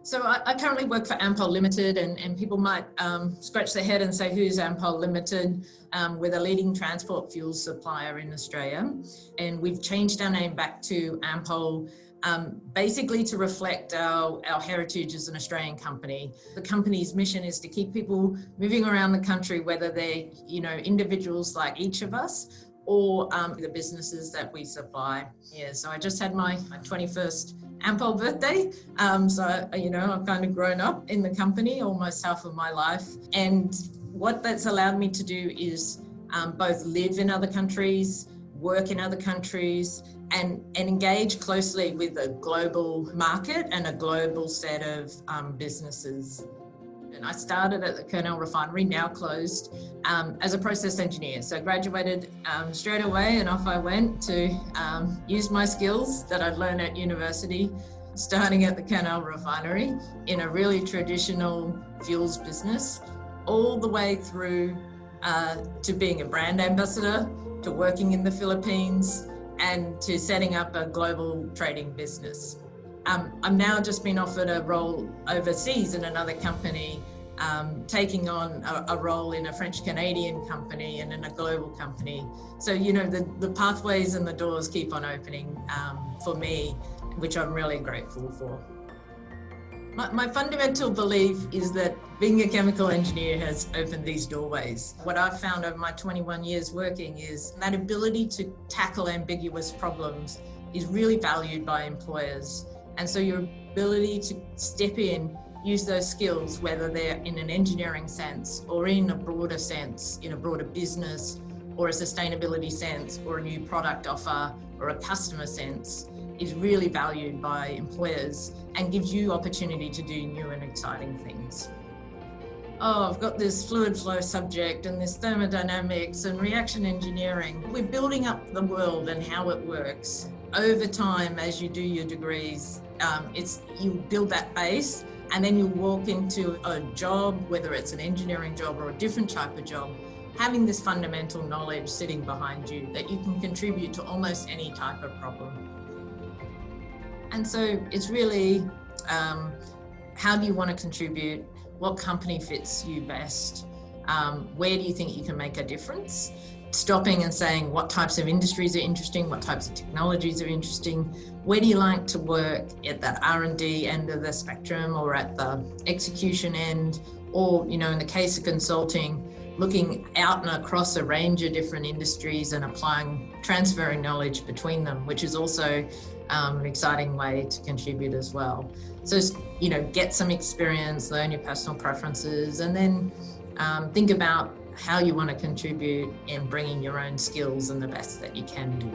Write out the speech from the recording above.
So I currently work for Ampol Limited, and people might scratch their head and say, who's Ampol Limited? We're the leading transport fuel supplier in Australia, and we've changed our name back to Ampol basically to reflect our heritage as an Australian company. The company's mission is to keep people moving around the country, whether they're individuals like each of us or the businesses that we supply. Yeah, so I just had my 21st Ampol birthday. So, I've kind of grown up in the company almost half of my life. And what that's allowed me to do is both live in other countries, work in other countries, and engage closely with a global market and a global set of businesses. And I started at the Kurnell Refinery, now closed, as a process engineer. So I graduated straight away, and off I went to use my skills that I'd learned at university, starting at the Kurnell Refinery in a really traditional fuels business, all the way through to being a brand ambassador, to working in the Philippines, and to setting up a global trading business. I'm now just been offered a role overseas in another company, taking on a role in a French-Canadian company and in a global company. So, the pathways and the doors keep on opening for me, which I'm really grateful for. My fundamental belief is that being a chemical engineer has opened these doorways. What I've found over my 21 years working is that ability to tackle ambiguous problems is really valued by employers. And so your ability to step in, use those skills, whether they're in an engineering sense or in a broader sense, in a broader business or a sustainability sense or a new product offer or a customer sense, is really valued by employers and gives you opportunity to do new and exciting things. I've got this fluid flow subject and this thermodynamics and reaction engineering. We're building up the world and how it works. Over time, as you do your degrees, you build that base, and then you walk into a job, whether it's an engineering job or a different type of job, having this fundamental knowledge sitting behind you that you can contribute to almost any type of problem. And so it's really, how do you want to contribute? What company fits you best? Where do you think you can make a difference? Stopping and saying what types of industries are interesting, what types of technologies are interesting, where do you like to work at that R&D end of the spectrum or at the execution end, or, in the case of consulting, looking out and across a range of different industries and transferring knowledge between them, which is also an exciting way to contribute as well. So, get some experience, learn your personal preferences, and then think about how you want to contribute in bringing your own skills and the best that you can do.